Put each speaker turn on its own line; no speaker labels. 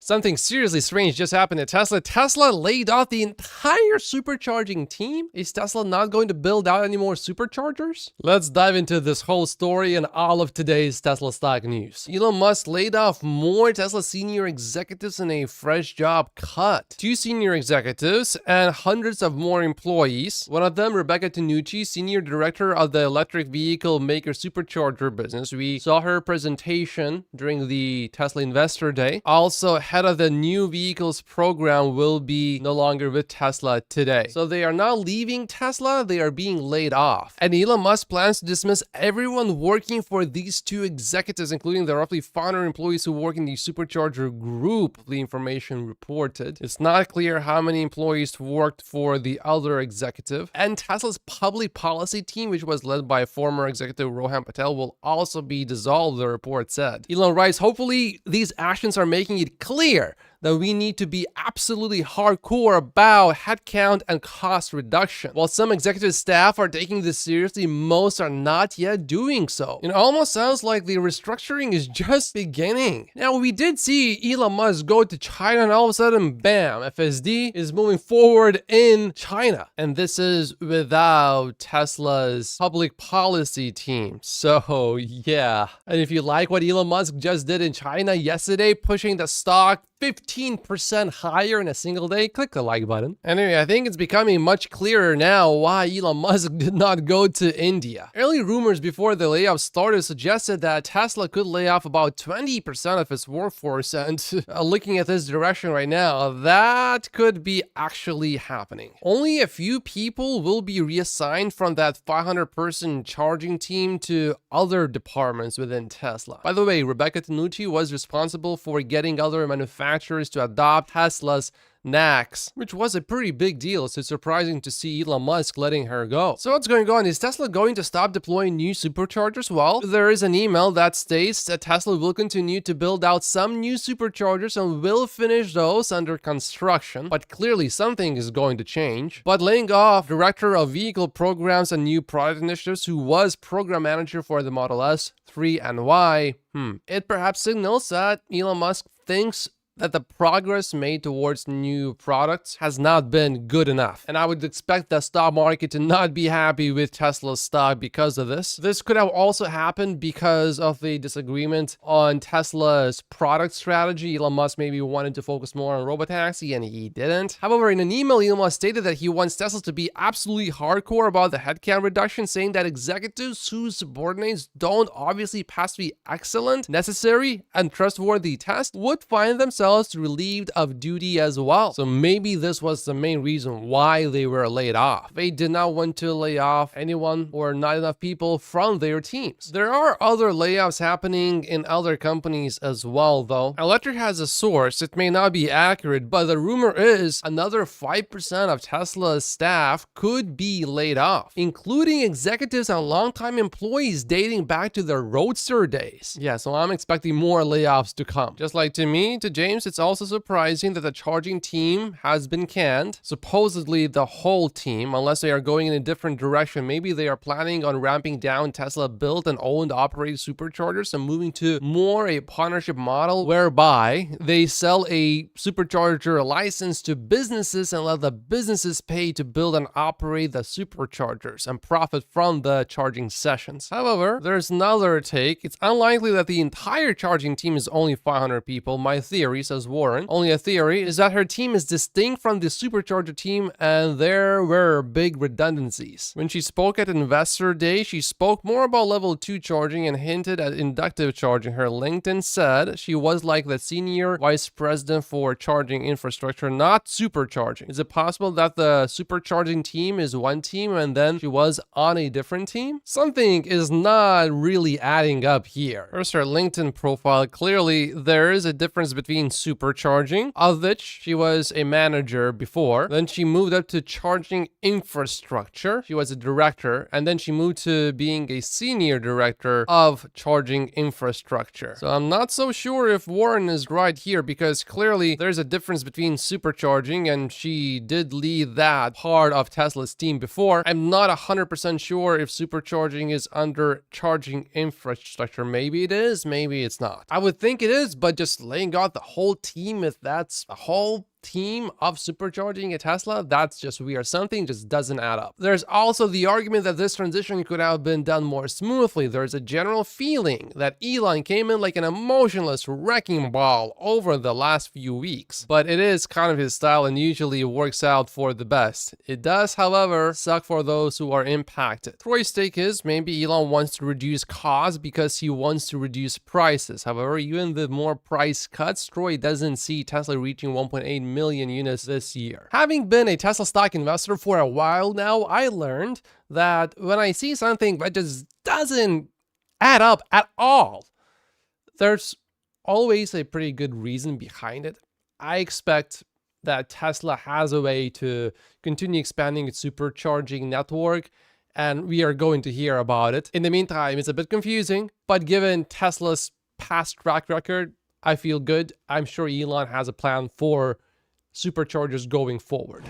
Something seriously strange just happened at Tesla. Tesla laid off the entire supercharging team. Is Tesla not going to build out any more superchargers? Let's dive into this whole story and all of today's Tesla stock news. Elon Musk laid off more Tesla senior executives in a fresh job cut. 2 senior executives and hundreds of more employees. One of them, Rebecca Tanucci, senior director of the electric vehicle maker Supercharger business. We saw her presentation during the Tesla Investor Day. Also, head of the new vehicles program will be no longer with Tesla today. So they are not leaving Tesla, they are being laid off. And Elon Musk plans to dismiss everyone working for these 2 executives, including the roughly 500 employees who work in the Supercharger group, the information reported. It's not clear how many employees worked for the other executive. And Tesla's public policy team, which was led by former executive Rohan Patel, will also be dissolved, the report said. Elon writes, hopefully these actions are making it clear that we need to be absolutely hardcore about headcount and cost reduction. While some executive staff are taking this seriously, most are not yet doing so. It almost sounds like the restructuring is just beginning. Now, we did see Elon Musk go to China and all of a sudden, bam, FSD is moving forward in China. And this is without Tesla's public policy team. So, yeah. And if you like what Elon Musk just did in China yesterday, pushing the stock 15% higher in a single day, click the like button. Anyway, I think it's becoming much clearer now why Elon Musk did not go to India. Early rumors before the layoff started suggested that Tesla could lay off about 20% of its workforce, and looking at this direction right now, that could be actually happening. Only a few people will be reassigned from that 500-person charging team to other departments within Tesla. By the way, Rebecca Tanucci was responsible for getting other manufacturers to adopt Tesla's NACS, which was a pretty big deal, so it's surprising to see Elon Musk letting her go. So what's going on? Is Tesla going to stop deploying new superchargers? Well, there is an email that states that Tesla will continue to build out some new superchargers and will finish those under construction, but clearly something is going to change. But laying off director of vehicle programs and new product initiatives who was program manager for the Model S, 3, and Y, it perhaps signals that Elon Musk thinks that the progress made towards new products has not been good enough. And I would expect the stock market to not be happy with Tesla's stock because of this. This could have also happened because of the disagreement on Tesla's product strategy. Elon Musk maybe wanted to focus more on robotaxi and he didn't. However, in an email, Elon Musk stated that he wants Tesla to be absolutely hardcore about the headcount reduction, saying that executives whose subordinates don't obviously pass the excellent, necessary, and trustworthy test would find themselves relieved of duty as well. So maybe this was the main reason why they were laid off. They did not want to lay off anyone or not enough people from their teams. There are other layoffs happening in other companies as well, though. Electric has a source. It may not be accurate, but the rumor is another 5% of Tesla's staff could be laid off, including executives and longtime employees dating back to their Roadster days. Yeah, so I'm expecting more layoffs to come. Just like to me, to James, it's also surprising that the charging team has been canned. Supposedly the whole team, unless they are going in a different direction. Maybe they are planning on ramping down Tesla built and owned operated superchargers and moving to more a partnership model whereby they sell a supercharger license to businesses and let the businesses pay to build and operate the superchargers and profit from the charging sessions. However, there's another take. It's unlikely that the entire charging team is only 500 people. My theory, says Warren, only a theory, is that her team is distinct from the supercharger team and there were big redundancies. When she spoke at Investor Day, she spoke more about level 2 charging and hinted at inductive charging. Her LinkedIn said she was like the senior vice president for charging infrastructure, not supercharging. Is it possible that the supercharging team is one team and then she was on a different team? Something is not really adding up here. First, her LinkedIn profile, clearly there is a difference between Supercharging, of which she was a manager before. Then she moved up to charging infrastructure. She was a director, and then she moved to being a senior director of charging infrastructure. So I'm not so sure if Warren is right here, because clearly there's a difference between supercharging, and she did lead that part of Tesla's team before. I'm not 100% sure if supercharging is under charging infrastructure. Maybe it is, maybe it's not. I would think it is, but just laying out the whole team, if that's a whole team of supercharging a Tesla, that's just weird. Something just doesn't add up. There's also the argument that this transition could have been done more smoothly. There's a general feeling that Elon came in like an emotionless wrecking ball over the last few weeks, but it is kind of his style and usually works out for the best. It does, however, suck for those who are impacted. Troy's take is maybe Elon wants to reduce costs because he wants to reduce prices. However, even with more price cuts, Troy doesn't see Tesla reaching 1.8 million units this year. Having been a Tesla stock investor for a while now, I learned that when I see something that just doesn't add up at all, there's always a pretty good reason behind it. I expect that Tesla has a way to continue expanding its supercharging network, and we are going to hear about it. In the meantime, it's a bit confusing, but given Tesla's past track record, I feel good. I'm sure Elon has a plan for superchargers going forward.